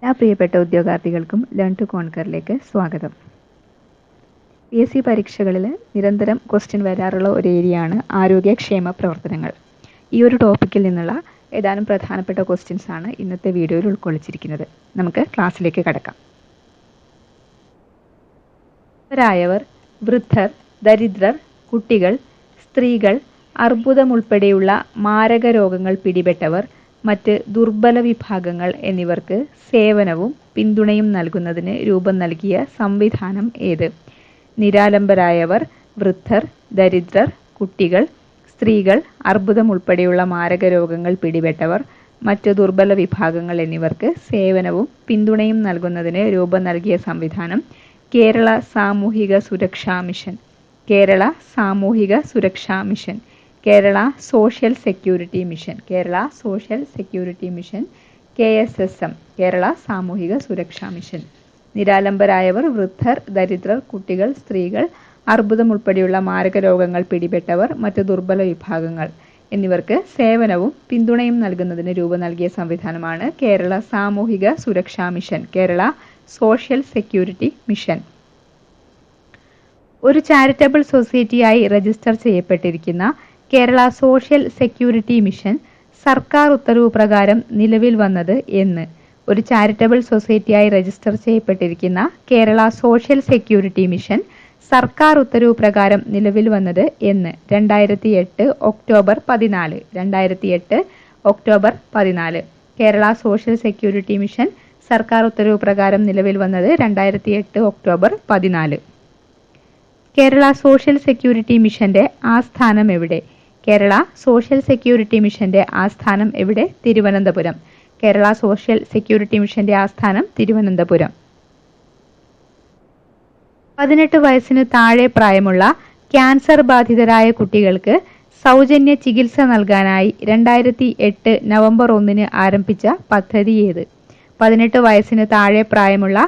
എല്ലാ പ്രിയപ്പെട്ട ഉദ്യോഗാർത്ഥികൾക്കും learn to കോൺകറിലേക്ക് സ്വാഗതം. PSC പരീക്ഷകളിൽ നിരന്തരം ക്വസ്റ്റ്യൻ വരാറുള്ള ഒരു ഏരിയയാണ് ആരോഗ്യക്ഷേമ പ്രവർത്തനങ്ങൾ. ഈ ഒരു ടോപ്പിക്കിൽ നിന്നുള്ള ഏതാനും പ്രധാനപ്പെട്ട ക്വസ്റ്റ്യൻസ് ആണ് ഇന്നത്തെ വീഡിയോയിൽ ഉൾക്കൊള്ളിച്ചിരിക്കുന്നത്. നമുക്ക് ക്ലാസ്സിലേക്ക് കടക്കാം. ായവർ, വൃദ്ധർ, ദരിദ്രർ, കുട്ടികൾ, സ്ത്രീകൾ, അർബുദം ഉൾപ്പെടെയുള്ള മാരക രോഗങ്ങൾ പിടിപെട്ടവർ, മറ്റ് ദുർബല വിഭാഗങ്ങൾ എന്നിവർക്ക് സേവനവും പിന്തുണയും നൽകുന്നതിന് രൂപം നൽകിയ സംവിധാനം ഏത്? നിരാലംബരായവർ, വൃദ്ധർ, ദരിദ്രർ, കുട്ടികൾ, സ്ത്രീകൾ, അർബുദം ഉൾപ്പെടെയുള്ള മാരക രോഗങ്ങൾ പിടിപെട്ടവർ, മറ്റ് ദുർബല വിഭാഗങ്ങൾ എന്നിവർക്ക് സേവനവും പിന്തുണയും നൽകുന്നതിന് രൂപം നൽകിയ സംവിധാനം കേരള സാമൂഹിക സുരക്ഷാ മിഷൻ. കേരള സാമൂഹിക സുരക്ഷാ mission. Kerala social security mission. Kerala social security mission. KSSM. Kerala സാമൂഹിക സുരക്ഷാ മിഷൻ. നിരാലംബരായവർ, വൃദ്ധർ, ദരിദ്രർ, കുട്ടികൾ, സ്ത്രീകൾ, അർബുദം ഉൾപ്പെടെയുള്ള മാരക രോഗങ്ങൾ പിടിപെട്ടവർ, മറ്റ് ദുർബല വിഭാഗങ്ങൾ എന്നിവർക്ക് സേവനവും പിന്തുണയും നൽകുന്നതിന് രൂപം നൽകിയ സംവിധാനമാണ് കേരള സാമൂഹിക സുരക്ഷാ mission. Kerala social security mission. ഒരു ചാരിറ്റബിൾ സൊസൈറ്റിയായി രജിസ്റ്റർ ചെയ്യപ്പെട്ടിരിക്കുന്ന കേരള സോഷ്യൽ സെക്യൂരിറ്റി മിഷൻ സർക്കാർ ഉത്തരവ് പ്രകാരം നിലവിൽ വന്നത് എന്ന്? ഒരു ചാരിറ്റബിൾ സൊസൈറ്റിയായി രജിസ്റ്റർ ചെയ്യപ്പെട്ടിരിക്കുന്ന കേരള സോഷ്യൽ സെക്യൂരിറ്റി മിഷൻ സർക്കാർ ഉത്തരവ് പ്രകാരം നിലവിൽ വന്നത് എന്ന്? 2008 October 14. 2008 October 14. Kerala social security mission സർക്കാർ ഉത്തരവ് പ്രകാരം നിലവിൽ വന്നത് 2008 ഒക്ടോബർ 14. കേരള സോഷ്യൽ സെക്യൂരിറ്റി മിഷന്റെ ആസ്ഥാനം എവിടെ? കേരള സോഷ്യൽ സെക്യൂരിറ്റി മിഷന്റെ ആസ്ഥാനം എവിടെ? തിരുവനന്തപുരം. കേരള സോഷ്യൽ സെക്യൂരിറ്റി മിഷന്റെ ആസ്ഥാനം തിരുവനന്തപുരം. 18 വയസ്സിന് താഴെ പ്രായമുള്ള ക്യാൻസർ ബാധിതരായ കുട്ടികൾക്ക് സൗജന്യ ചികിത്സ നൽകാനായി 2008 നവംബർ 1 ആരംഭിച്ച പദ്ധതി ഏത്? 18 വയസ്സിന് താഴെ പ്രായമുള്ള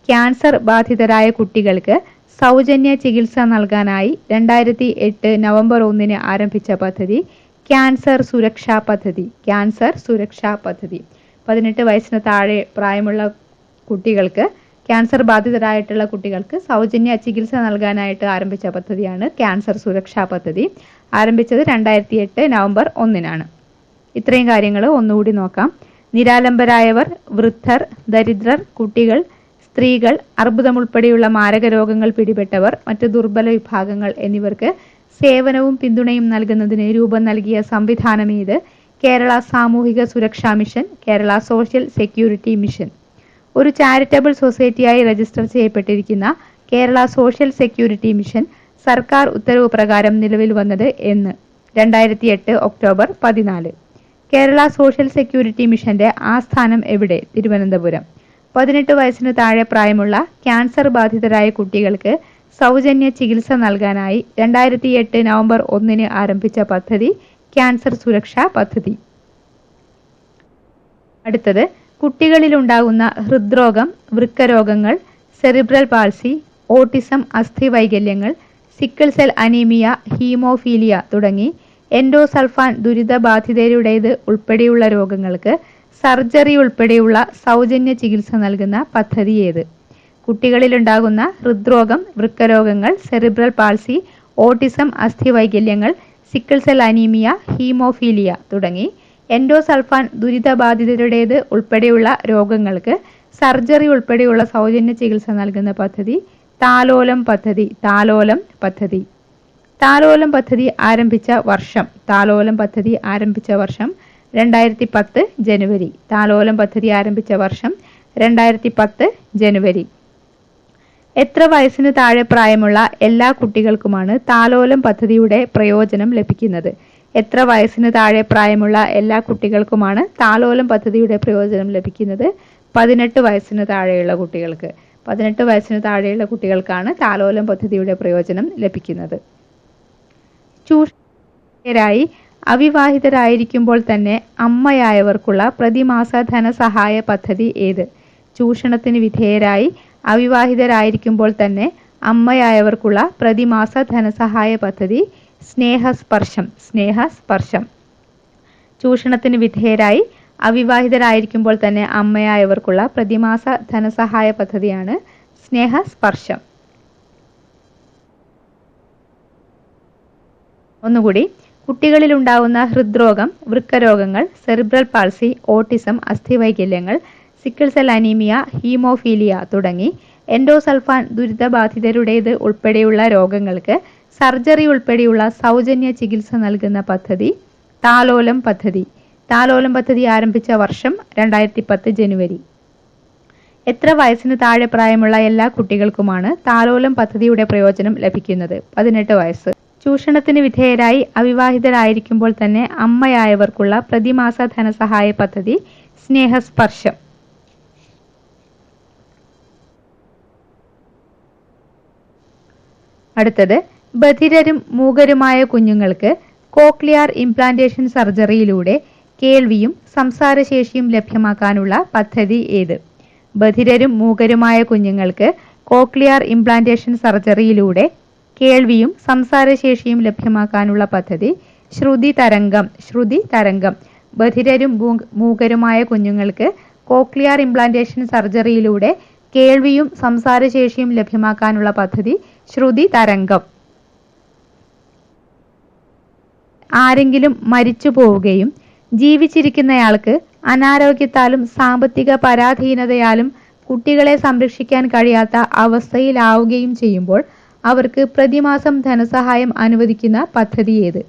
ക്യാൻസർ ബാധിതരായ കുട്ടികൾക്ക് സൗജന്യ ചികിത്സ നൽകാനായി 2008 നവംബർ 1 ആരംഭിച്ച പദ്ധതി ക്യാൻസർ സുരക്ഷാ പദ്ധതി. ക്യാൻസർ സുരക്ഷാ പദ്ധതി. 18 വയസ്സിന് താഴെ പ്രായമുള്ള കുട്ടികൾക്ക്, ക്യാൻസർ ബാധിതരായിട്ടുള്ള കുട്ടികൾക്ക് സൗജന്യ ചികിത്സ നൽകാനായിട്ട് ആരംഭിച്ച പദ്ധതിയാണ് ക്യാൻസർ സുരക്ഷാ പദ്ധതി. ആരംഭിച്ചത് 2008 നവംബർ 1. ഇത്രയും കാര്യങ്ങൾ ഒന്നുകൂടി നോക്കാം. നിരാലംബരായവർ, വൃദ്ധർ, ദരിദ്രർ, കുട്ടികൾ, സ്ത്രീകൾ, അർബുദം ഉൾപ്പെടെയുള്ള മാരക രോഗങ്ങൾ പിടിപെട്ടവർ, മറ്റ് ദുർബല വിഭാഗങ്ങൾ എന്നിവർക്ക് സേവനവും പിന്തുണയും നൽകുന്നതിന് രൂപം നൽകിയ സംവിധാനം ഏത്? കേരള സാമൂഹിക സുരക്ഷാ mission. Kerala social security mission. ഒരു ചാരിറ്റബിൾ സൊസൈറ്റിയായി രജിസ്റ്റർ ചെയ്യപ്പെട്ടിരിക്കുന്ന കേരള സോഷ്യൽ സെക്യൂരിറ്റി മിഷൻ സർക്കാർ ഉത്തരവ് പ്രകാരം നിലവിൽ വന്നത് എന്ന്? 2008 ഒക്ടോബർ 14. കേരള സോഷ്യൽ സെക്യൂരിറ്റി മിഷന്റെ ആസ്ഥാനം എവിടെ? തിരുവനന്തപുരം. 18 വയസ്സിന് താഴെ പ്രായമുള്ള ക്യാൻസർ ബാധിതരായ കുട്ടികൾക്ക് സൗജന്യ ചികിത്സ നൽകാനായി 2008 നവംബർ 1 ആരംഭിച്ച പദ്ധതി ക്യാൻസർ സുരക്ഷാ പദ്ധതി. അടുത്തത്, കുട്ടികളിലുണ്ടാകുന്ന ഹൃദ്രോഗം, വൃക്കരോഗങ്ങൾ, സെറിബ്രൽ പാൾസി, ഓട്ടിസം, അസ്ഥിവൈകല്യങ്ങൾ, സിക്കിൾ സെൽ അനീമിയ, ഹീമോഫീലിയ തുടങ്ങി എൻഡോസൾഫാൻ ദുരിതബാധിതരുടേത് ഉൾപ്പെടെയുള്ള രോഗങ്ങൾക്ക് സർജറി ഉൾപ്പെടെയുള്ള സൗജന്യ ചികിത്സ നൽകുന്ന പദ്ധതി ഏത്? കുട്ടികളിലുണ്ടാകുന്ന ഹൃദ്രോഗം, വൃക്കരോഗങ്ങൾ, സെറിബ്രൽ പാൾസി, ഓട്ടിസം, അസ്ഥിവൈകല്യങ്ങൾ, സിക്കിൾ സെൽ അനീമിയ, ഹീമോഫീലിയ തുടങ്ങി എൻഡോസൾഫാൻ ദുരിതബാധിതരുടേത് ഉൾപ്പെടെയുള്ള രോഗങ്ങൾക്ക് സർജറി ഉൾപ്പെടെയുള്ള സൗജന്യ ചികിത്സ നൽകുന്ന പദ്ധതി താലോലം പദ്ധതി. താലോലം പദ്ധതി. താലോലം പദ്ധതി ആരംഭിച്ച വർഷം? താലോലം പദ്ധതി ആരംഭിച്ച വർഷം 2010 ജനുവരി. താലോലം പദ്ധതി ആരംഭിച്ച വർഷം 2010 ജനുവരി. എത്ര വയസ്സിന് താഴെ പ്രായമുള്ള എല്ലാ കുട്ടികൾക്കുമാണ് താലോലം പദ്ധതിയുടെ പ്രയോജനം ലഭിക്കുന്നത്? എത്ര വയസ്സിന് താഴെ പ്രായമുള്ള എല്ലാ കുട്ടികൾക്കുമാണ് താലോലം പദ്ധതിയുടെ പ്രയോജനം ലഭിക്കുന്നത്? 18 വയസ്സിന് താഴെയുള്ള കുട്ടികൾക്ക്. 18 വയസ്സിന് താഴെയുള്ള കുട്ടികൾക്കാണ് താലോലം പദ്ധതിയുടെ പ്രയോജനം ലഭിക്കുന്നത്. ചൂഷണരായി അവിവാഹിതരായിരിക്കുമ്പോൾ തന്നെ അമ്മയായവർക്കുള്ള പ്രതിമാസ ധനസഹായ പദ്ധതി ഏത്? ചൂഷണത്തിന് വിധേയരായി അവിവാഹിതരായിരിക്കുമ്പോൾ തന്നെ അമ്മയായവർക്കുള്ള പ്രതിമാസ ധനസഹായ പദ്ധതി സ്നേഹസ്പർശം. സ്നേഹസ്പർശം. ചൂഷണത്തിന് വിധേയരായി അവിവാഹിതരായിരിക്കുമ്പോൾ തന്നെ അമ്മയായവർക്കുള്ള പ്രതിമാസ ധനസഹായ പദ്ധതിയാണ് സ്നേഹസ്പർശം. ഒന്നുകൂടി, കുട്ടികളിലുണ്ടാവുന്ന ഹൃദ്രോഗം, വൃക്കരോഗങ്ങൾ, സെറിബ്രൽ പാൾസി, ഓട്ടിസം, അസ്ഥിവൈകല്യങ്ങൾ, സിക്കിൾ സെൽ അനീമിയ, ഹീമോഫീലിയ തുടങ്ങി എൻഡോസൾഫാൻ ദുരിതബാധിതരുടേത് ഉൾപ്പെടെയുള്ള രോഗങ്ങൾക്ക് സർജറി ഉൾപ്പെടെയുള്ള സൗജന്യ ചികിത്സ നൽകുന്ന പദ്ധതി താലോലം പദ്ധതി. താലോലം പദ്ധതി ആരംഭിച്ച വർഷം 2010 ജനുവരി. എത്ര വയസ്സിന് താഴെ പ്രായമുള്ള എല്ലാ കുട്ടികൾക്കുമാണ് താലോലം പദ്ധതിയുടെ പ്രയോജനം ലഭിക്കുന്നത്? 18 വയസ്സ്. ചൂഷണത്തിന് വിധേയരായി അവിവാഹിതരായിരിക്കുമ്പോൾ തന്നെ അമ്മയായവർക്കുള്ള പ്രതിമാസ ധനസഹായ പദ്ധതി സ്നേഹസ്പർശം. അടുത്തത്, ബധിരരും മൂകരുമായ കുഞ്ഞുങ്ങൾക്ക് കോക്ലിയർ ഇംപ്ലാന്റേഷൻ സർജറിയിലൂടെ കേൾവിയും സംസാരശേഷിയും ലഭ്യമാക്കാനുള്ള പദ്ധതി ഏത്? ബധിരരും മൂകരുമായ കുഞ്ഞുങ്ങൾക്ക് കോക്ലിയർ ഇംപ്ലാന്റേഷൻ സർജറിയിലൂടെ കേൾവിയും സംസാരശേഷിയും ലഭ്യമാക്കാനുള്ള പദ്ധതി ശ്രുതി തരംഗം. ശ്രുതി തരംഗം. ബധിരരും മൂകരുമായ കുഞ്ഞുങ്ങൾക്ക് കോക്ലിയർ ഇംപ്ലാന്റേഷൻ സർജറിയിലൂടെ കേൾവിയും സംസാരശേഷിയും ലഭ്യമാക്കാനുള്ള പദ്ധതി ശ്രുതി തരംഗം. ആരെങ്കിലും മരിച്ചു പോവുകയും ജീവിച്ചിരിക്കുന്നയാൾക്ക് അനാരോഗ്യത്താലും സാമ്പത്തിക പരാധീനതയാലും കുട്ടികളെ സംരക്ഷിക്കാൻ കഴിയാത്ത അവസ്ഥയിലാവുകയും ചെയ്യുമ്പോൾ അവർക്ക് പ്രതിമാസം ധനസഹായം അനുവദിക്കുന്ന പദ്ധതി ഏത്?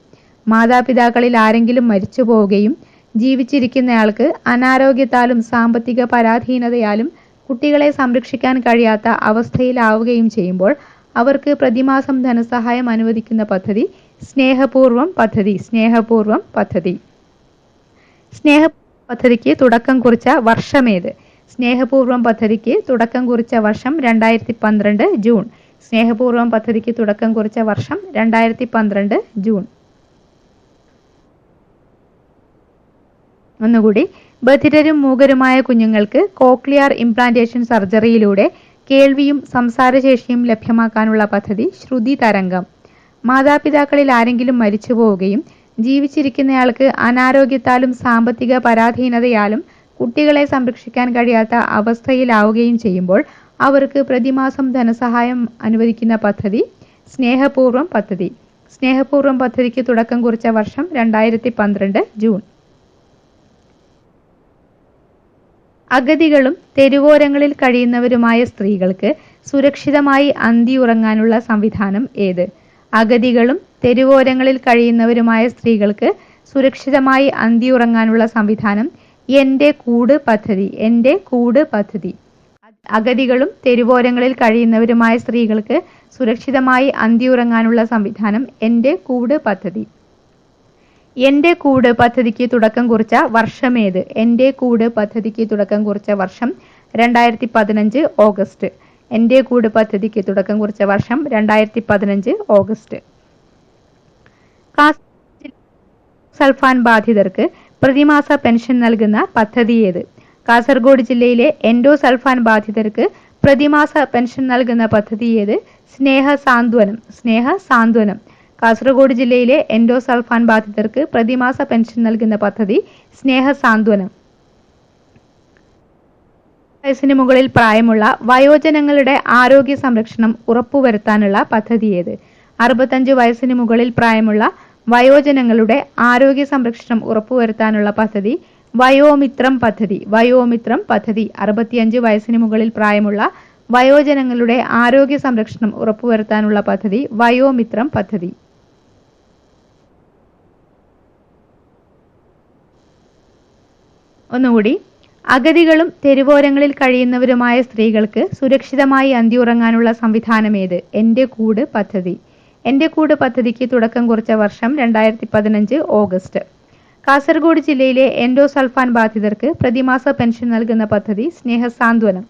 മാതാപിതാക്കളിൽ ആരെങ്കിലും മരിച്ചു പോവുകയും ജീവിച്ചിരിക്കുന്നയാൾക്ക് അനാരോഗ്യത്താലും സാമ്പത്തിക പരാധീനതയാലും കുട്ടികളെ സംരക്ഷിക്കാൻ കഴിയാത്ത അവസ്ഥയിലാവുകയും ചെയ്യുമ്പോൾ അവർക്ക് പ്രതിമാസം ധനസഹായം അനുവദിക്കുന്ന പദ്ധതി സ്നേഹപൂർവം പദ്ധതി. സ്നേഹപൂർവം പദ്ധതി. സ്നേഹ പദ്ധതിക്ക് തുടക്കം കുറിച്ച വർഷമേത്? സ്നേഹപൂർവം പദ്ധതിക്ക് തുടക്കം കുറിച്ച വർഷം 2012 ജൂൺ. സ്നേഹപൂർവം പദ്ധതിക്ക് തുടക്കം കുറിച്ച വർഷം 2012 ജൂൺ. ഒന്നുകൂടി, ബധിരരും മൂകരുമായ കുഞ്ഞുങ്ങൾക്ക് കോക്ലിയർ ഇംപ്ലാന്റേഷൻ സർജറിയിലൂടെ കേൾവിയും സംസാരശേഷിയും ലഭ്യമാക്കാനുള്ള പദ്ധതി ശ്രുതി തരംഗം. മാതാപിതാക്കളിൽ ആരെങ്കിലും മരിച്ചു പോവുകയും ജീവിച്ചിരിക്കുന്നയാൾക്ക് അനാരോഗ്യത്താലും സാമ്പത്തിക പരാധീനതയാലും കുട്ടികളെ സംരക്ഷിക്കാൻ കഴിയാത്ത അവസ്ഥയിലാവുകയും ചെയ്യുമ്പോൾ അവർക്ക് പ്രതിമാസം ധനസഹായം അനുവദിക്കുന്ന പദ്ധതി സ്നേഹപൂർവം പദ്ധതി. സ്നേഹപൂർവം പദ്ധതിക്ക് തുടക്കം കുറിച്ച വർഷം 2012 ജൂൺ. അഗതികളും തെരുവോരങ്ങളിൽ കഴിയുന്നവരുമായ സ്ത്രീകൾക്ക് സുരക്ഷിതമായി അന്തിയുറങ്ങാനുള്ള സംവിധാനം ഏത്? അഗതികളും തെരുവോരങ്ങളിൽ കഴിയുന്നവരുമായ സ്ത്രീകൾക്ക് സുരക്ഷിതമായി അന്തിയുറങ്ങാനുള്ള സംവിധാനം എൻ്റെ കൂട് പദ്ധതി. എൻ്റെ കൂട് പദ്ധതി. അഗതികളും തെരുവോരങ്ങളിൽ കഴിയുന്നവരുമായ സ്ത്രീകൾക്ക് സുരക്ഷിതമായി അന്തിയുറങ്ങാനുള്ള സംവിധാനം എൻ്റെ കൂട് പദ്ധതി. എൻ്റെ കൂട് പദ്ധതിക്ക് തുടക്കം കുറിച്ച വർഷമേത്? എൻ്റെ കൂട് പദ്ധതിക്ക് തുടക്കം കുറിച്ച വർഷം 2015 ഓഗസ്റ്റ്. എൻ്റെ കൂട് പദ്ധതിക്ക് തുടക്കം കുറിച്ച വർഷം 2015 ഓഗസ്റ്റ്. സൾഫാൻ ബാധിതർക്ക് പ്രതിമാസ പെൻഷൻ നൽകുന്ന പദ്ധതി ഏത്? കാസർഗോഡ് ജില്ലയിലെ എൻഡോസൾഫാൻ ബാധിതർക്ക് പ്രതിമാസ പെൻഷൻ നൽകുന്ന പദ്ധതി ഏത്? സ്നേഹസാന്ത്വനം. സ്നേഹസാന്ത്വനം. കാസർഗോഡ് ജില്ലയിലെ എൻഡോസൾഫാൻ ബാധിതർക്ക് പ്രതിമാസ പെൻഷൻ നൽകുന്ന പദ്ധതി സ്നേഹസാന്ത്വനം. വയസ്സിന് മുകളിൽ പ്രായമുള്ള വയോജനങ്ങളുടെ ആരോഗ്യ സംരക്ഷണം ഉറപ്പുവരുത്താനുള്ള പദ്ധതി ഏത്? 65 വയസ്സിന് മുകളിൽ പ്രായമുള്ള വയോജനങ്ങളുടെ ആരോഗ്യ സംരക്ഷണം ഉറപ്പുവരുത്താനുള്ള പദ്ധതി വയോമിത്രം പദ്ധതി. വയോമിത്രം പദ്ധതി. 65 വയസ്സിന് മുകളിൽ പ്രായമുള്ള വയോജനങ്ങളുടെ ആരോഗ്യ സംരക്ഷണം ഉറപ്പുവരുത്താനുള്ള പദ്ധതി വയോമിത്രം പദ്ധതി. ഒന്നുകൂടി, അഗതികളും തെരുവോരങ്ങളിൽ കഴിയുന്നവരുമായ സ്ത്രീകൾക്ക് സുരക്ഷിതമായി അന്തിയുറങ്ങാനുള്ള സംവിധാനമേത്? എൻ്റെ കൂട് പദ്ധതി. എൻ്റെ കൂട് പദ്ധതിക്ക് തുടക്കം കുറിച്ച വർഷം 2015 ഓഗസ്റ്റ്. കാസർഗോഡ് ജില്ലയിലെ എൻഡോസൾഫാൻ ബാധിതർക്ക് പ്രതിമാസ പെൻഷൻ നൽകുന്ന പദ്ധതി സ്നേഹസാന്ത്വനം.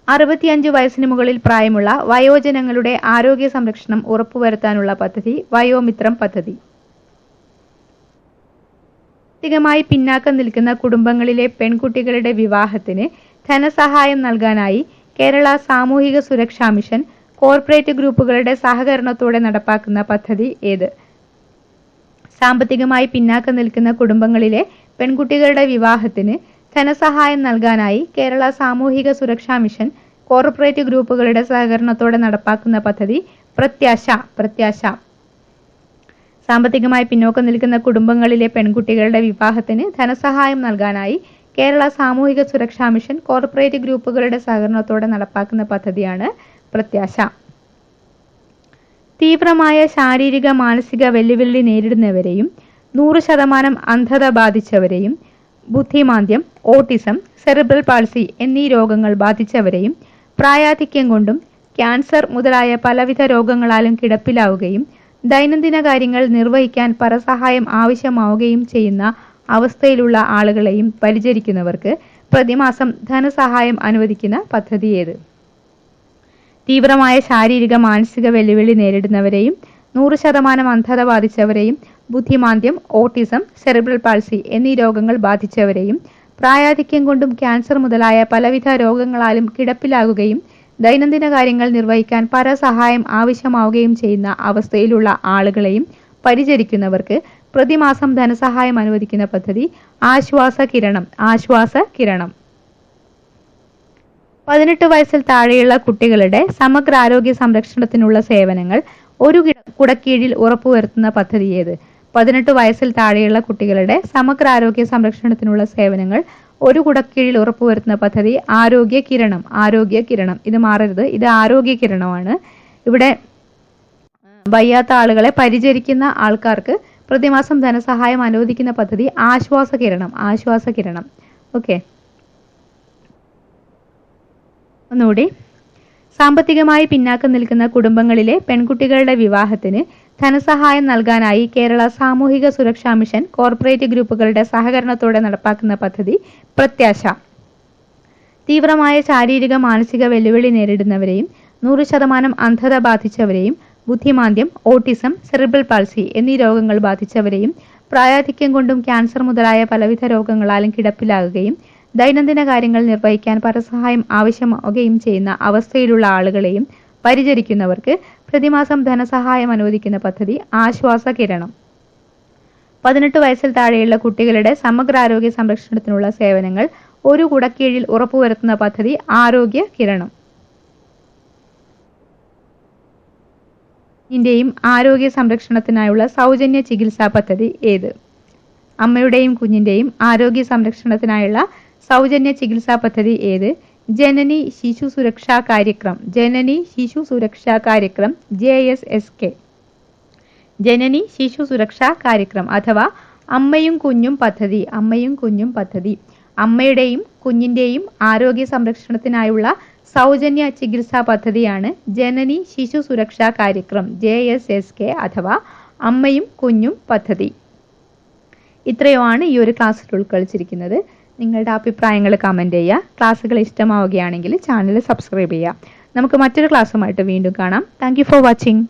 65 വയസ്സിന് മുകളിൽ പ്രായമുള്ള വയോജനങ്ങളുടെ ആരോഗ്യ സംരക്ഷണം ഉറപ്പുവരുത്താനുള്ള പദ്ധതി വയോമിത്രം പദ്ധതി. സാമ്പത്തികമായി പിന്നാക്കം നിൽക്കുന്ന കുടുംബങ്ങളിലെ പെൺകുട്ടികളുടെ വിവാഹത്തിന് ധനസഹായം നൽകാനായി കേരള സാമൂഹിക സുരക്ഷാ മിഷൻ കോർപ്പറേറ്റ് ഗ്രൂപ്പുകളുടെ സഹകരണത്തോടെ നടപ്പാക്കുന്ന പദ്ധതി ഏത്? സാമ്പത്തികമായി പിന്നാക്കം നിൽക്കുന്ന കുടുംബങ്ങളിലെ പെൺകുട്ടികളുടെ വിവാഹത്തിന് ധനസഹായം നൽകാനായി കേരള സാമൂഹിക സുരക്ഷാ മിഷൻ കോർപ്പറേറ്റ് ഗ്രൂപ്പുകളുടെ സഹകരണത്തോടെ നടപ്പാക്കുന്ന പദ്ധതി പ്രത്യാശ. സാമ്പത്തികമായി പിന്നോക്കം നിൽക്കുന്ന കുടുംബങ്ങളിലെ പെൺകുട്ടികളുടെ വിവാഹത്തിന് ധനസഹായം നൽകാനായി കേരള സാമൂഹിക സുരക്ഷാ മിഷൻ കോർപ്പറേറ്റ് ഗ്രൂപ്പുകളുടെ സഹകരണത്തോടെ നടപ്പാക്കുന്ന പദ്ധതിയാണ് പ്രത്യാശ. തീവ്രമായ ശാരീരിക മാനസിക വെല്ലുവിളി നേരിടുന്നവരെയും 100% അന്ധത ബാധിച്ചവരെയും ബുദ്ധിമാന്ദ്യം, ഓട്ടിസം, സെറിബ്രൽ പാൾസി എന്നീ രോഗങ്ങൾ ബാധിച്ചവരെയും പ്രായാധിക്യം കൊണ്ടും ക്യാൻസർ മുതലായ പലവിധ രോഗങ്ങളാലും കിടപ്പിലാവുകയും ദൈനംദിന കാര്യങ്ങൾ നിർവഹിക്കാൻ പരസഹായം ആവശ്യമാവുകയും ചെയ്യുന്ന അവസ്ഥയിലുള്ള ആളുകളെയും പരിചരിക്കുന്നവർക്ക് പ്രതിമാസം ധനസഹായം അനുവദിക്കുന്ന പദ്ധതി ഏത്? തീവ്രമായ ശാരീരിക മാനസിക വെല്ലുവിളി നേരിടുന്നവരെയും 100% അന്ധത ബാധിച്ചവരെയും ബുദ്ധിമാന്ദ്യം, ഓട്ടിസം, സെറിബ്രൽ പാൾസി എന്നീ രോഗങ്ങൾ ബാധിച്ചവരെയും പ്രായാധിക്യം കൊണ്ടും ക്യാൻസർ മുതലായ പലവിധ രോഗങ്ങളാലും കിടപ്പിലാകുകയും ദൈനംദിന കാര്യങ്ങൾ നിർവഹിക്കാൻ പരസഹായം ആവശ്യമാവുകയും ചെയ്യുന്ന അവസ്ഥയിലുള്ള ആളുകളെയും പരിചരിക്കുന്നവർക്ക് പ്രതിമാസം ധനസഹായം അനുവദിക്കുന്ന പദ്ധതി ആശ്വാസകിരണം. 18 വയസ്സിൽ താഴെയുള്ള കുട്ടികളുടെ സമഗ്രാരോഗ്യ സംരക്ഷണത്തിനുള്ള സേവനങ്ങൾ ഒരു കുടക്കീഴിൽ ഉറപ്പുവരുത്തുന്ന പദ്ധതി ഏത്? 18 വയസ്സിൽ താഴെയുള്ള കുട്ടികളുടെ സമഗ്രാരോഗ്യ സംരക്ഷണത്തിനുള്ള സേവനങ്ങൾ ഒരു കുടക്കീഴിൽ ഉറപ്പുവരുത്തുന്ന പദ്ധതി ആരോഗ്യകിരണം. ഇത് മാറരുത്, ഇത് ആരോഗ്യകിരണമാണ്. ഇവിടെ വയ്യാത്ത ആളുകളെ പരിചരിക്കുന്ന ആൾക്കാർക്ക് പ്രതിമാസം ധനസഹായം അനുവദിക്കുന്ന പദ്ധതി ആശ്വാസകിരണം. ഓക്കെ, ഒന്നുകൂടി. സാമ്പത്തികമായി പിന്നാക്കം നിൽക്കുന്ന കുടുംബങ്ങളിലെ പെൺകുട്ടികളുടെ വിവാഹത്തിന് ധനസഹായം നൽകാനായി കേരള സാമൂഹിക സുരക്ഷാ മിഷൻ കോർപ്പറേറ്റ് ഗ്രൂപ്പുകളുടെ സഹകരണത്തോടെ നടപ്പാക്കുന്ന പദ്ധതി പ്രത്യാശ. തീവ്രമായ ശാരീരിക മാനസിക വെല്ലുവിളി നേരിടുന്നവരെയും 100% അന്ധത ബാധിച്ചവരെയും ബുദ്ധിമാന്ദ്യം, ഓട്ടിസം, സെറിബ്രൽ പാൾസി എന്നീ രോഗങ്ങൾ ബാധിച്ചവരെയും പ്രായാധിക്യം കൊണ്ടും ക്യാൻസർ മുതലായ പലവിധ രോഗങ്ങളാലും കിടപ്പിലാകുകയും ദൈനംദിന കാര്യങ്ങൾ നിർവഹിക്കാൻ പരസഹായം ആവശ്യമാവുകയും ചെയ്യുന്ന അവസ്ഥയിലുള്ള ആളുകളെയും പരിചരിക്കുന്നവർക്ക് പ്രതിമാസം ധനസഹായം അനുവദിക്കുന്ന പദ്ധതി ആശ്വാസകിരണം. 18 വയസ്സിൽ താഴെയുള്ള കുട്ടികളുടെ സമഗ്രാരോഗ്യ സംരക്ഷണത്തിനുള്ള സേവനങ്ങൾ ഒരു കുടക്കീഴിൽ ഉറപ്പുവരുത്തുന്ന പദ്ധതി ആരോഗ്യകിരണം. ഇന്ത്യയും ആരോഗ്യ സംരക്ഷണത്തിനായുള്ള സൗജന്യ ചികിത്സാ പദ്ധതി ഏത്? അമ്മയുടെയും കുഞ്ഞിന്റെയും ആരോഗ്യ സംരക്ഷണത്തിനായുള്ള സൗജന്യ ചികിത്സാ പദ്ധതി ഏത്? ജനനി ശിശു സുരക്ഷാ കാര്യക്രം JSSK. ജനനി ശിശു സുരക്ഷാ കാര്യക്രം അഥവാ അമ്മയും കുഞ്ഞും പദ്ധതി. അമ്മയുടെയും കുഞ്ഞിന്റെയും ആരോഗ്യ സംരക്ഷണത്തിനായുള്ള സൗജന്യ ചികിത്സാ പദ്ധതിയാണ് ജനനി ശിശു സുരക്ഷാ കാര്യക്രം JSSK അഥവാ അമ്മയും കുഞ്ഞും പദ്ധതി. ഇത്രയുമാണ് ഈ ഒരു ക്ലാസ്സിൽ ഉൾക്കൊള്ളിച്ചിരിക്കുന്നത്. നിങ്ങളുടെ അഭിപ്രായങ്ങൾ കമന്റ് ചെയ്യുക. ക്ലാസ്സുകൾ ഇഷ്ടമാവുകയാണെങ്കിൽ ചാനൽ സബ്സ്ക്രൈബ് ചെയ്യുക. നമുക്ക് മറ്റൊരു ക്ലാസ്സുമായിട്ട് വീണ്ടും കാണാം. Thank you for watching.